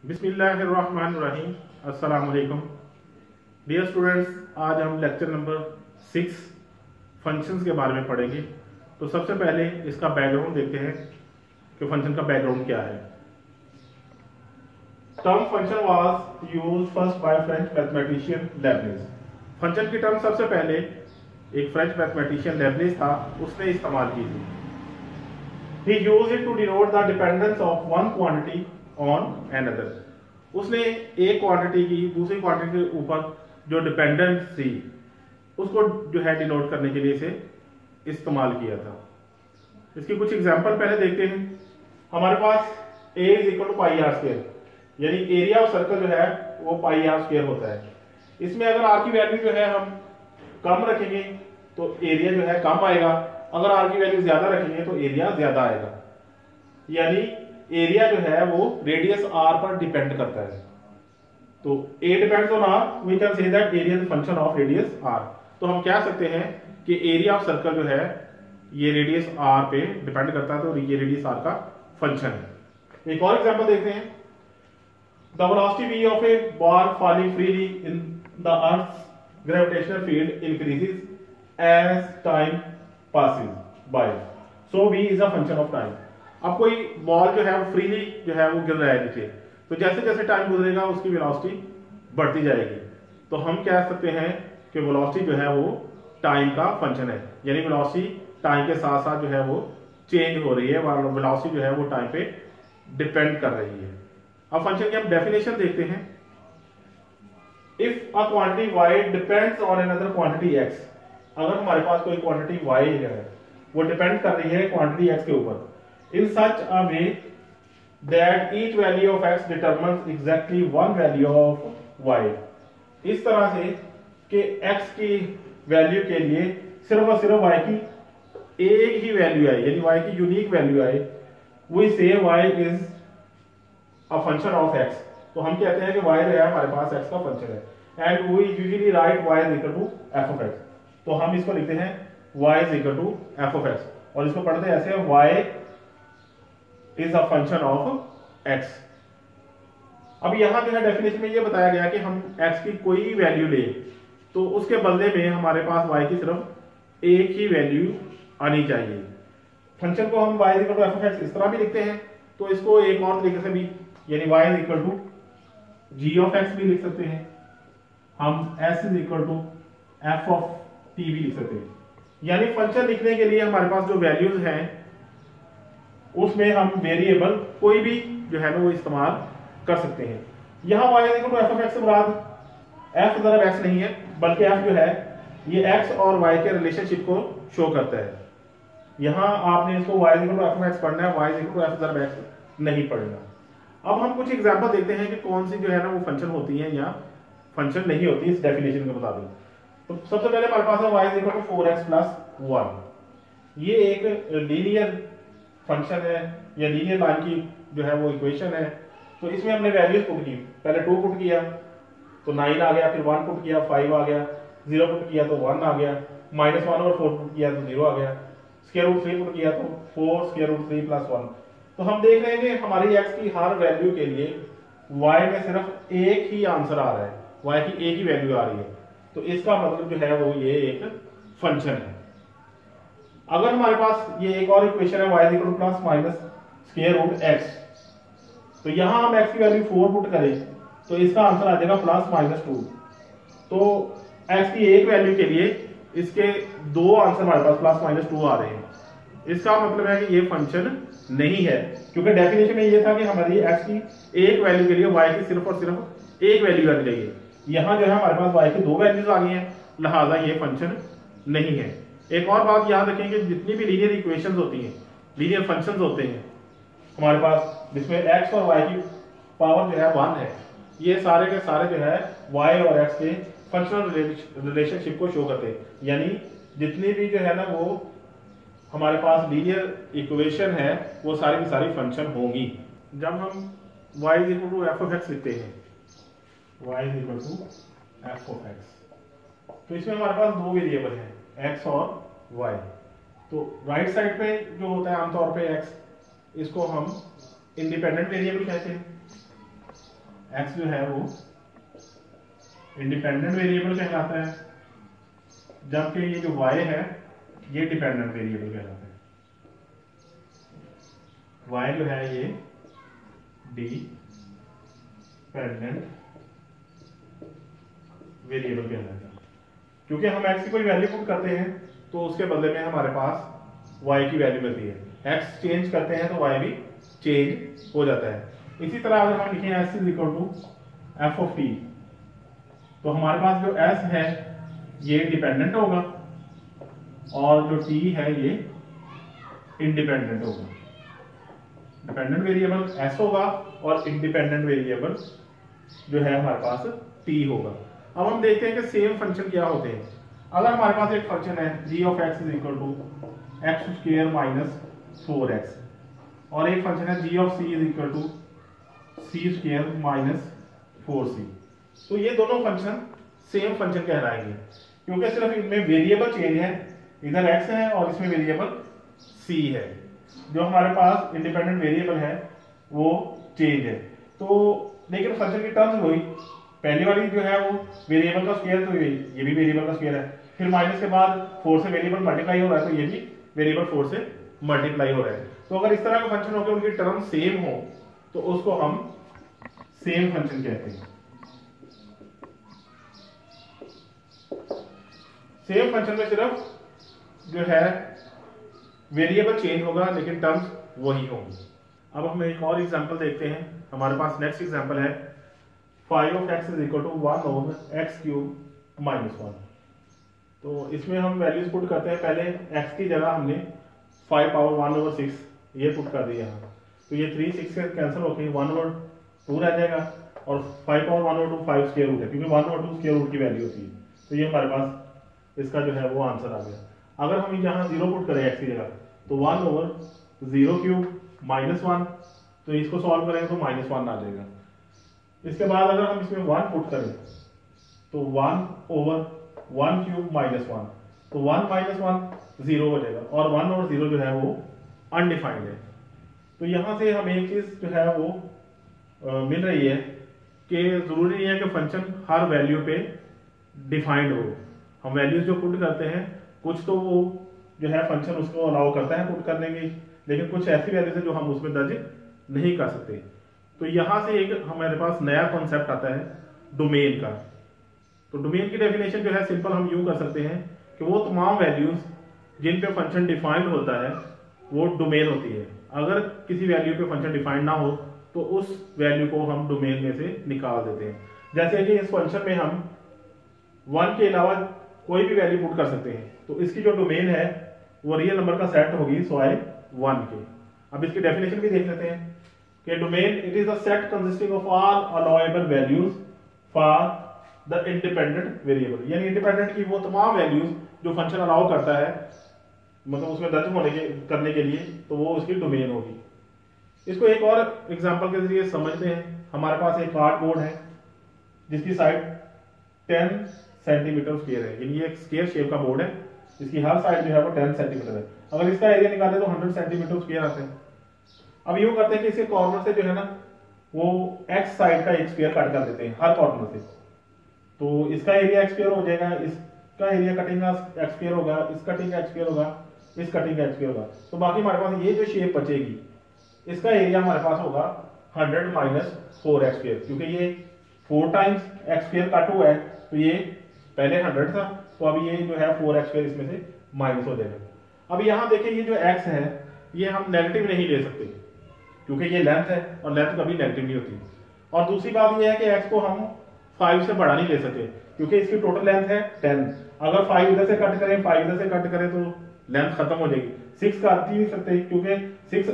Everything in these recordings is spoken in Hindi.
बिस्मिल्लाहिर्रहमानिर्रहीम। अस्सलाम वालेकुम डियर स्टूडेंट्स, आज हम लेक्चर नंबर 6 फंक्शंस के बारे में पढ़ेंगे। तो सबसे पहले इसका बैकग्राउंड देखते हैं कि फंक्शन का बैकग्राउंड क्या है। Term function was used first by French mathematician Lebanese. Function की टर्म सबसे पहले एक फ्रेंच मैथमेटिशियन लेबनिज था, उसने इस्तेमाल की थी। He used it to denote the dependence of one quantity on another। उसने एक क्वांटिटी की दूसरी क्वांटिटी के ऊपर जो डिपेंडेंस थी उसको जो है डिनोट करने के लिए इसे इस्तेमाल किया था। इसकी कुछ एग्जांपल पहले देखते हैं। हमारे पास a is equal to pi R square, यानी एरिया ऑफ सर्कल जो है वो पाई आर स्क्वायर होता है। इसमें अगर आर की वैल्यू जो है हम कम रखेंगे तो एरिया जो है कम आएगा, अगर आर की वैल्यू ज्यादा रखेंगे तो एरिया ज्यादा आएगा। यानी एरिया जो है वो रेडियस आर पर डिपेंड करता है। तो a depends on r, we can say that area is function of radius r. तो हम कह सकते हैं कि एरिया ऑफ सर्कल जो है ये रेडियस आर पे डिपेंड करता है, तो ये रेडियस आर का फंक्शन है। एक और एग्जांपल देखते हैं। The velocity v of a bar falling freely in the earth's gravitational field increases as time passes by, so v is a function of time। अब कोई बॉल जो है वो फ्रीली जो है वो गिर रहा है नीचे, तो जैसे जैसे टाइम गुजरेगा उसकी वेलोसिटी बढ़ती जाएगी। तो हम कह सकते हैं कि वेलोसिटी जो है वो टाइम का फंक्शन है, यानी वेलोसिटी टाइम के साथ साथ जो है वो चेंज हो रही है, वेलोसिटी जो है वो टाइम पे डिपेंड कर रही है। अब फंक्शन की हम डेफिनेशन देखते हैं। If a quantity y depends on another quantity x, अगर हमारे पास कोई क्वांटिटी y है वो डिपेंड कर रही है क्वांटिटी x के ऊपर, in such a way that each value of x determines exactly one value of y, इस तरह से कि x की वैल्यू के लिए सिर्फ और सिर्फ y की एक ही वैल्यू आए, यानी y की यूनिक वैल्यू आए। वी से y is a function of x। तो हम कहते हैं कि y जो है हमारे पास x का फंक्शन है, and we usually write y is equal to f of x। तो हम इसको लिखते हैं y is equal to f of x, और इसको पढ़ते हैं ऐसे y is a function of x। अब यहां जो है डेफिनेशन में ये बताया गया कि हम x की कोई वैल्यू ले तो उसके बदले में हमारे पास y की सिर्फ एक ही वैल्यू आनी चाहिए। फंक्शन को हम y is equal to f of x इस तरह भी लिखते हैं, तो इसको एक और तरीके से भी, यानी y is equal to g of x भी लिख सकते हैं, हम s is equal to f of t भी लिख सकते हैं। यानी फंक्शन लिखने के लिए हमारे पास जो वैल्यूज हैं उसमें हम वेरिएबल कोई भी जो है ना वो इस्तेमाल कर सकते हैं। यहां y equal to f of x से मुराद f दरब x नहीं है, बल्कि f जो है ये x और y के रिलेशनशिप को शो करता है। यहां आपने इसको y equal to f of x पढ़ना है, y इक्वल टू f दरब x नहीं पढ़ना। अब हम कुछ एग्जांपल देखते हैं कि कौन सी जो है ना वो फंक्शन होती है या फंक्शन नहीं होती इस डेफिनेशन के मुताबिक। तो सबसे पहले हमारे पास है y is equal to 4x plus 1। ये एक लीनियर फंक्शन है या लीनियर लाइन की जो है वो इक्वेशन है। तो इसमें हमने वैल्यूज पुट की, पहले 2 पुट किया तो 9 आ गया, फिर 1 पुट किया 5 आ गया, 0 पुट किया तो 1 आ गया, -1 और 4 पुट किया तो 0 आ गया, स्क्वायर रूट 3 पुट किया तो 4 स्क्वायर रूट 3 प्लस 1। तो हम देख रहे हैं कि हमारी x की हर वैल्यू के लिए y में सिर्फ एक ही आंसर आ रहा है, y की एक ही वैल्यू आ रही है। तो इसका मतलब जो है वो ये एक फंक्शन है। अगर हमारे पास ये एक और इक्वेशन है y equal to plus minus square root x, तो यहां हम x की वैल्यू 4 पुट करें तो इसका आंसर आ जाएगा प्लस माइनस 2। तो x की एक वैल्यू के लिए इसके दो आंसर हमारे पास प्लस माइनस 2 आ रहे हैं। इसका मतलब है कि ये फंक्शन नहीं है, क्योंकि डेफिनेशन में ये था कि हमारी x की एक वैल्यू के लिए y की सिर्फ और सिर्फ एक वैल्यू आनी चाहिए। यहां जो है हमारे पास y की दो वैल्यूज आ गई हैं, लिहाजा ये फंक्शन नहीं है। एक और बात याद रखें कि जितनी भी लीनियर इक्वेशंस होती हैं, लीनियर फंक्शंस होते हैं हमारे पास जिसमें x और y की पावर जो है 1 है, ये सारे के सारे जो है y और x के फंक्शनल रिलेशनशिप को शो करते हैं। यानी जितनी भी जो है ना वो हमारे पास लीनियर इक्वेशन है वो सारी की सारी फंक्शन होंगी। जब हम y is equal to f of x लिखते हैं, y is equal to f of x, तो इसमें हमारे पास दो वेरिएबल हैं x और y। तो राइट साइड पे जो होता है आमतौर पे x, इसको हम इंडिपेंडेंट वेरिएबल कहते हैं, x जो है वो इंडिपेंडेंट वेरिएबल कहलाता है, जबकि ये जो y है ये डिपेंडेंट वेरिएबल कहलाता है। y जो है ये डिपेंडेंट वेरिएबल कहलाता है, क्योंकि हम x की कोई वैल्यू पुट करते हैं तो उसके बदले में हमारे पास y की वैल्यू मिलती है। x चेंज करते हैं तो y भी चेंज हो जाता है। इसी तरह अगर हम लिखें s is equal to f of t, तो हमारे पास जो s है ये डिपेंडेंट होगा और जो t है ये इंडिपेंडेंट होगा। डिपेंडेंट वेरिएबल s होगा और इंडिपेंडेंट वेरिएबल जो है हमारे पास t होगा। अब हम देखते हैं कि सेम फंक्शन क्या होते हैं। अगर हमारे पास एक फंक्शन है g of x is equal to x square minus 4x और एक फंक्शन है g of c is equal to c square minus 4c, तो ये दोनों फंक्शन सेम फंक्शन कहलाएंगे, क्योंकि सिर्फ इनमें वेरिएबल चेंज है, इधर x है और इसमें वेरिएबल c है। जो हमारे पास इंडिपेंडेंट वेरिएबल है वो चेंज है, तो लेकिन फंक्शन की टर्म्स वही। पहली वाली जो है वो वेरिएबल का स्क्वायर, तो ये भी वेरिएबल का स्क्वायर है, फिर माइनस के बाद 4 से वेरिएबल मल्टीप्लाई हो रहा है तो ये भी वेरिएबल 4 से मल्टीप्लाई हो रहा है। तो अगर इस तरह का फंक्शन हो के उनकी टर्म सेम हो तो उसको हम सेम फंक्शन कहते हैं। सेम फंक्शन में सिर्फ जो है वेरिएबल चेंज होगा लेकिन टर्म्स वही होंगी। अब हम एक और एग्जांपल देखते हैं। हमारे पास नेक्स्ट एग्जांपल है 5 of x is equal to 1 over x cube minus 1। तो इसमें हम वैल्यूज पुट करते हैं। पहले x की जगह हमने 5 पावर 1 ओवर 6 ये पुट कर दिया यहाँ, तो ये 3 6 से कैंसिल होकर 1 ओवर 2 रह जाएगा और 5 पावर 1 ओवर 2 5 स्क्वायर रूट है, क्योंकि 1 ओवर 2 स्क्वायर रूट की वैल्यू होती है। तो ये हमारे पास इसका जो है वो आंसर आ गया। अगर हम यहाँ 0 पुट करें x की जगह तो 1 ओवर 0 क्यूब माइनस 1, तो इसको सॉल्व करेंगे तो माइनस 1 आ जाएगा। इसके बाद अगर हम इसमें 1 पुट करें तो 1 ओवर 1 क्यूब माइनस 1, तो 1 माइनस 1 0 हो जाएगा और 1 ओवर 0 जो है वो अनडिफाइंड है। तो यहाँ से हमें एक चीज जो है वो मिल रही है कि जरूरी नहीं है कि फंक्शन हर वैल्यू पे डिफाइंड हो। हम वैल्यूज जो पुट करते हैं कुछ तो वो जो है फंक्शन उसको अलाउ करता है पुट करने की, लेकिन कुछ ऐसी वैल्यूज है जो हम उसमें दर्ज नहीं कर सकते। तो यहाँ से एक हमारे पास नया कॉन्सेप्ट आता है डोमेन का। तो डोमेन की डेफिनेशन जो है सिंपल हम यूं कर सकते हैं कि वो तमाम वैल्यूज जिन पे फंक्शन डिफाइंड होता है वो डोमेन होती है। अगर किसी वैल्यू पे फंक्शन डिफाइंड ना हो तो उस वैल्यू को हम डोमेन में से निकाल देते हैं। जैसे कि इस फंक्शन में हम 1 के अलावा कोई भी वैल्यू पुट कर सकते हैं, तो इसकी जो डोमेन है वो रियल नंबर का सेट होगी सॉय 1 के। अब इसकी डेफिनेशन भी देख लेते हैं कि domain it is a set consisting of all allowable values for the independent variable, यानी इंडिपेंडेंट की वो तमाम वैल्यूज जो फंक्शन अलाउ करता है, मतलब उसमें दर्ज होने के करने के लिए, तो वो उसकी डोमेन होगी। इसको एक और एग्जांपल के जरिए समझते हैं। हमारे पास एक कार्डबोर्ड है जिसकी साइड 10 सेंटीमीटर स्क्वायर है, यानी ये एक स्क्वायर शेप का बोर्ड है जिसकी हर साइड जो है वो 10 सेंटीमीटर है। अगर इसका एरिया निकाले तो 100 सेंटीमीटर स्क्वायर आता है। अब यूं करते हैं कि इसके कॉर्नर से जो है ना वो x साइड का एक स्क्वायर कट कर देते हैं हर कॉर्नर से, तो इसका एरिया x स्क्वायर हो जाएगा, इसका एरिया कटिंग का x स्क्वायर होगा, इस कटिंग का x स्क्वायर होगा, इस कटिंग का x स्क्वायर होगा। तो बाकी हमारे पास ये जो शेप बचेगी इसका एरिया हमारे पास होगा 100 माइनस 4x स्क्वायर, क्योंकि ये 4 टाइम्स x स्क्वायर कट हुआ है, तो ये पहले 100 था, तो अब ये जो है 4x स्क्वायर इसमें से माइनस हो जाएगा। अब यहाँ देखिए ये जो x है ये हम नेगेटिव नहीं ले सकते क्योंकि ये लेंथ है और लेंथ कभी नेगेटिव नहीं होती। और दूसरी बात ये है कि x को हम 5 से बड़ा नहीं ले सकते क्योंकि इसकी टोटल लेंथ है 10। अगर 5 इधर से कट करें 5 इधर से कट करें तो लेंथ खत्म हो जाएगी। 6 काट ही नहीं सकते क्योंकि 6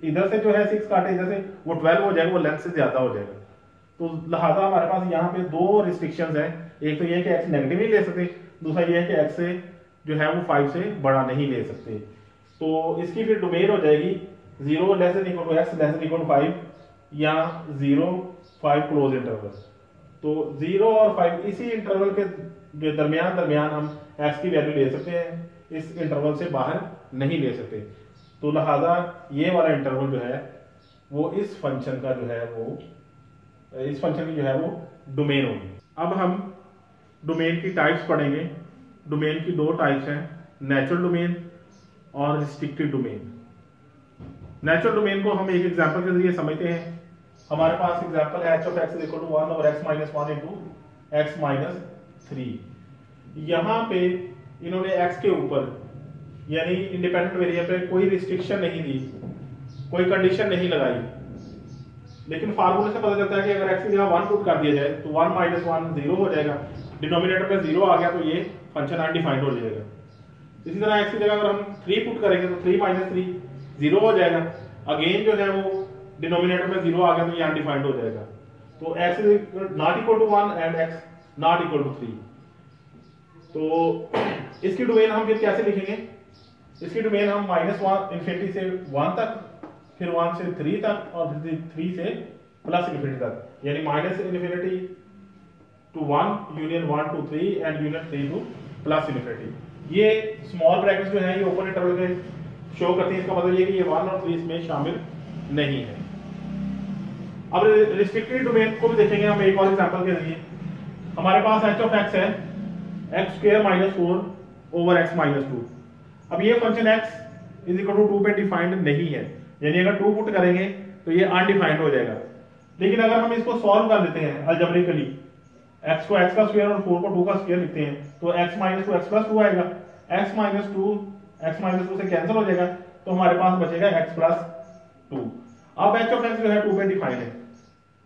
इधर से जो है 6 काटे इधर से वो 12 हो जाएगा, वो लेंथ से ज्यादा हो जाएगा। तो लिहाजा हमारे पास यहाँ पे 2 रिस्ट्रिक्शंस हैं। एक तो ये कि x नेगेटिव नहीं ले सकते, दूसरा ये है कि x से जो है वो 5 से बड़ा नहीं ले सकते। तो इसकी फिर डोमेन हो जाएगी 0 less than equal to x less than equal to 5 या 0 5 क्लोज इंटरवल। तो 0 और 5 इसी इंटरवल के जो दरमियान हम x की वैल्यू ले सकते हैं, इस इंटरवल से बाहर नहीं ले सकते। तो लिहाजा ये वाला इंटरवल जो है वो इस फंक्शन का जो है वो इस फंक्शन की जो है वो डोमेन होगी। अब हम डोमेन की टाइप्स पढ़ेंगे। डोमेन की दो टाइप्स हैं, नेचुरल डोमेन और रिस्ट्रिक्टेड डोमेन। नेचुरल डोमेन को हम एक एग्जांपल के जरिए समझते हैं। हमारे पास एग्जांपल है h of x = 1 over x minus 1 into x minus 3। यहाँ पे इन्होंने x के ऊपर यानी इंडिपेंडेंट वेरिएबल पे कोई रिस्ट्रिक्शन नहीं दी, कोई कंडीशन नहीं लगाई, लेकिन फार्मूले से पता चलता है कि अगर x की जगह 1 पुट कर दिया जाए तो 1 minus 1 0 हो जाएगा, डिनोमिनेटर पे 0 आ गया तो ये फंक्शन अनडिफाइंड हो जाएगा। इसी तरह x की जगह अगर हम 3 पुट करेंगे तो 3 minus 3 0 हो जाएगा, अगेन जो है वो डिनोमिनेटर में 0 आ गया तो ये अनडिफाइंड हो जाएगा। तो x not equal to 1 and x not equal to 3। तो इसकी डोमेन हम फिर कैसे लिखेंगे? इसकी डोमेन हम -1 इन्फिनिटी से 1 तक, फिर 1 से 3 तक और फिर 3 से प्लस इन्फिनिटी तक, यानी minus infinity to 1 union 1 to 3 and union 3 to plus infinity. ये स्मॉल ब्रैकेट्स जो है ये ओपन इंटरवल पे शो करती है, इसका मतलब ये कि ये 1 और 3 इसमें शामिल नहीं है। अब रिस्ट्रिक्टेड डोमेन को भी देखेंगे हम एक और एग्जांपल के जरिए। हमारे पास h of x है x² - 4 over x - 2। अब ये फंक्शन x = 2 पे डिफाइंड नहीं है, यानी अगर 2 पुट करेंगे तो ये अनडिफाइंड हो जाएगा। लेकिन अगर हम इसको सॉल्व कर देते हैं अलजेब्रिकली, x को x का स्क्वायर और 4 को 2 का स्क्वायर लिखते हैं तो x - 2 x + 2 आएगा, x - 2 से कैंसिल हो जाएगा तो हमारे पास बचेगा x + 2। अब h of x जो है 2 पे डिफाइंड है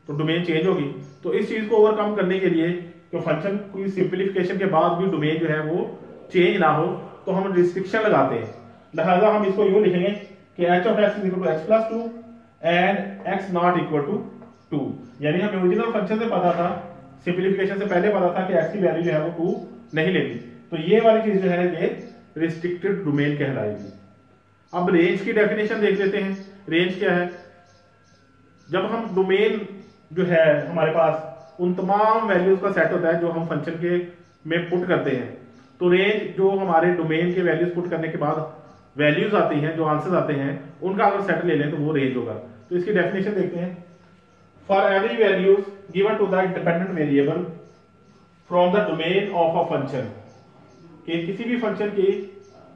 तो डोमेन चेंज होगी। तो इस चीज को ओवरकम करने के लिए कि फंक्शन की सिंपलीफिकेशन के बाद भी डोमेन जो है वो चेंज ना हो तो हम रिस्ट्रिक्शन लगाते हैं। लिहाजा हम इसको यूं लिखेंगे कि h of x = x + 2 and x not equal to 2। यानी हमें ओरिजिनल फंक्शन से पता था, सिंपलीफिकेशन से पहले पता था कि x की वैल्यू जो है वो 2 नहीं लेगी, तो ये वाली चीज जो है ये रिस्ट्रिक्टेड डोमेन कहलाएगी। अब रेंज की डेफिनेशन देख लेते हैं। रेंज क्या है? जब हम डोमेन जो है हमारे पास उन तमाम वैल्यूज का सेट होता है जो हम फंक्शन के में पुट करते हैं, तो रेंज जो हमारे डोमेन के वैल्यूज पुट करने के बाद वैल्यूज आती हैं, जो आंसर्स आते हैं, उनका अगर सेट ले लें तो वो रेंज होगा। तो इसकी डेफिनेशन देखते हैं। For every values given to the independent variable from the domain of a function, कि किसी भी फंक्शन की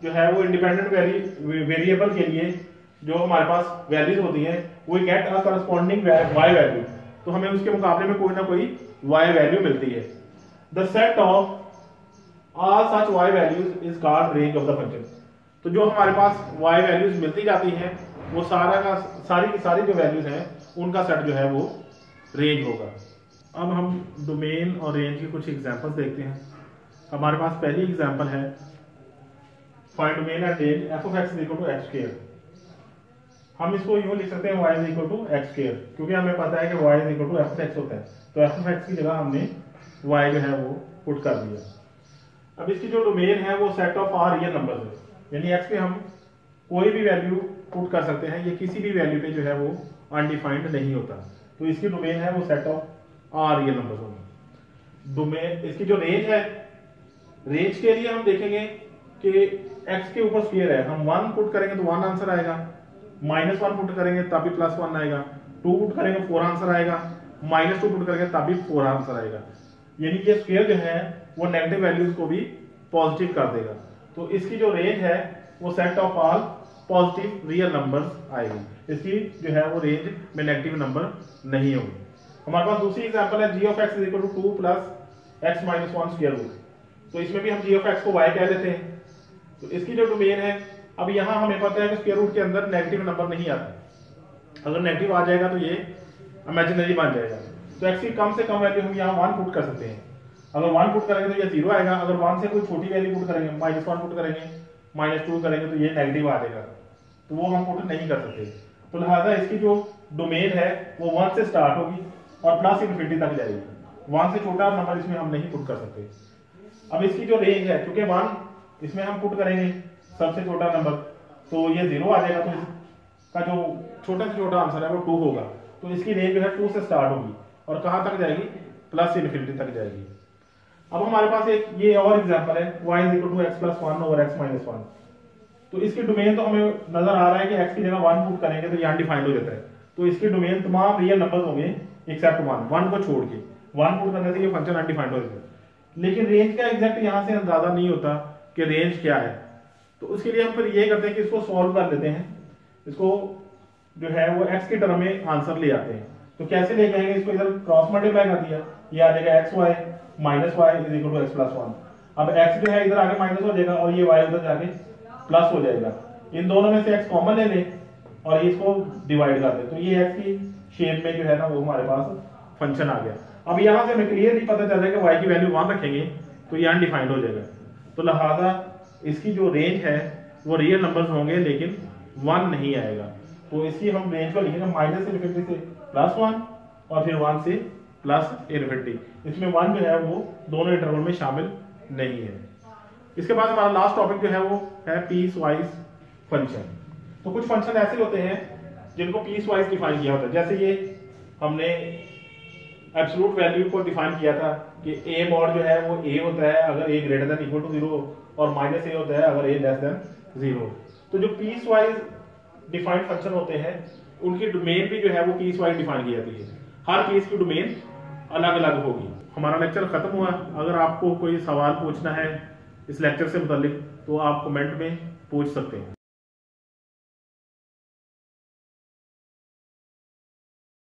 जो है वो इंडिपेंडेंट वेरिएबल के लिए जो हमारे पास वैल्यूज होती हैं वो get a corresponding y value, तो हमें उसके मुकाबले में कोई ना कोई y वैल्यू मिलती है। The set of all such y values is called range of the function. तो जो हमारे पास y वैल्यूज मिलती जाती हैं वो सारी की सारी जो वैल्यूज हैं उनका सेट जो है वो रेंज होगा। अब हम डोमेन और रेंज के कुछ एग्जांपल्स देखते हैं। हमारे पास पहली एग्जांपल है find domain and range f of x = x²। हम इसको यूं लिख सकते हैं y = x², क्योंकि हमें पता है कि y = f of x होता है, तो f of x की जगह हमने y जो है वो पुट कर दिया। अब इसकी जो डोमेन है वो set of r real numbers है, यानी x पे हम कोई भी वैल्यू पुट कर सकते हैं, ये किसी भी वैल्यू पे जो है वो अनडिफाइंड नहीं होता, तो इसकी डोमेन है वो set of r real numbers होगी। डोमेन इसकी जो रेंज है, रेंज के लिए हम देखेंगे कि x के ऊपर स्क्वायर है, हम 1 पुट करेंगे तो 1 आंसर आएगा, -1 पुट करेंगे तब भी +1 आएगा, 2 पुट करेंगे 4 आंसर आएगा, -2 पुट करेंगे तब भी 4 आंसर आएगा। यानी कि स्क्वायर जो है वो नेगेटिव वैल्यूज को भी पॉजिटिव कर देगा। तो इसकी जो रेंज है वो set of all positive real numbers आएगी, इसकी जो है वो रेंज में नेगेटिव नंबर नहीं होगी। हमारे पास दूसरी एग्जांपल है g of x = 2 + x - 1 square root. तो इसमें भी हम g of x को y कह देते हैं। तो इसकी जो डोमेन है, अब यहाँ हमें पता है कि स्क्वायर रूट के अंदर नेगेटिव नंबर नहीं आता, अगर नेगेटिव आ जाएगा तो ये इमेजिनरी बन जाएगा। तो x की कम से कम वैल्यू हम यहाँ 1 पुट कर सकते हैं। अगर 1 पुट करेंगे तो ये 0 आएगा, अगर 1 से कोई छोटी वैल्यू पुट करेंगे, -1 पुट करेंगे, -2 करेंगे तो ये नेगेटिव आ जाएगा, तो वो हम पुट नहीं कर सकते। तो लिहाजा इसकी जो डोमेन है वो 1 से स्टार्ट होगी और प्लस इन्फिनिटी तक जाएगी, 1 से छोटा नंबर इसमें हम नहीं पुट कर सकते। अब इसकी जो रेंज है, क्योंकि 1 इसमें हम पुट करेंगे सबसे छोटा नंबर, तो ये 0 आ जाएगा, तो इसका जो छोटा से छोटा आंसर है वो 2 होगा। तो इसकी रेंज जो है 2 से स्टार्ट होगी और कहां तक जाएगी? प्लस इन्फिनिटी तक जाएगी। अब हमारे पास एक ये और एग्जांपल है y = x + 1 over x - 1। तो इसकी डोमेन तो हमें नजर आ रहा है कि x की जगह 1 पुट करेंगे तो ये अनडिफाइंड हो जाता है, तो इसकी डोमेन तमाम रियल नंबर्स होंगे एक्सेप्ट वन को छोड़ के, वन पुट करने से ये फंक्शन अनडिफाइंड हो जाता है। लेकिन रेंज का एग्जैक्ट यहाँ से अंदाजा नहीं होता कि रेंज क्या है, तो उसके लिए हम फिर ये करते हैं कि इसको सॉल्व कर लेते हैं, इसको जो है वो x के टर्म में आंसर ले आते हैं। तो कैसे लेके आएंगे, इसको इधर क्रॉस मल्टीप्लाई कर दिया, ये आ जाएगा X Y minus Y is equal to X plus one. अब x जो है इधर आगे माइनस हो जाएगा और ये y उधर जाके प्लस हो जाएगा। इन दोनों में से x कॉमन ले लें और इसको डिवाइड कर दें, तो ये x की शेप में जो है ना वो हमारे पास फंक्शन आ गया। अब यहाँ से हमें क्लियरली पता चल जाएगा y की वैल्यू 1 रखेंगे तो ये अनडिफाइंड हो जाएगा, तो लिहाजा इसकी जो रेंज है वो रियल नंबर्स होंगे लेकिन 1 नहीं आएगा। तो इसकी हम रेंज को लिखेंगे माइनस इनफिनिटी से प्लस 1 और फिर 1 से प्लस इनफिनिटी। इसमें 1 जो है वो दोनों इंटरवल में शामिल नहीं है। इसके बाद हमारा लास्ट टॉपिक जो है वो है पीस वाइज फंक्शन। तो कुछ फंक्शन ऐसे होते हैं जिनको पीस वाइज डिफाइन किया होता है, जैसे ये हमने एब्सोल्यूट वैल्यू को डिफाइन किया था कि a मॉड जो है वो a होता है अगर a greater than equal to 0 और माइनस a होता है अगर a लेस देन 0। तो जो पीस वाइज डिफाइंड फंक्शन होते हैं उनकी डोमेन भी जो है वो पीस वाइज डिफाइन की जाती है, हर पीस की डोमेन अलग अलग होगी। हमारा लेक्चर खत्म हुआ। अगर आपको कोई सवाल पूछना है इस लेक्चर से मुतालिक तो आप कमेंट में पूछ सकते हैं।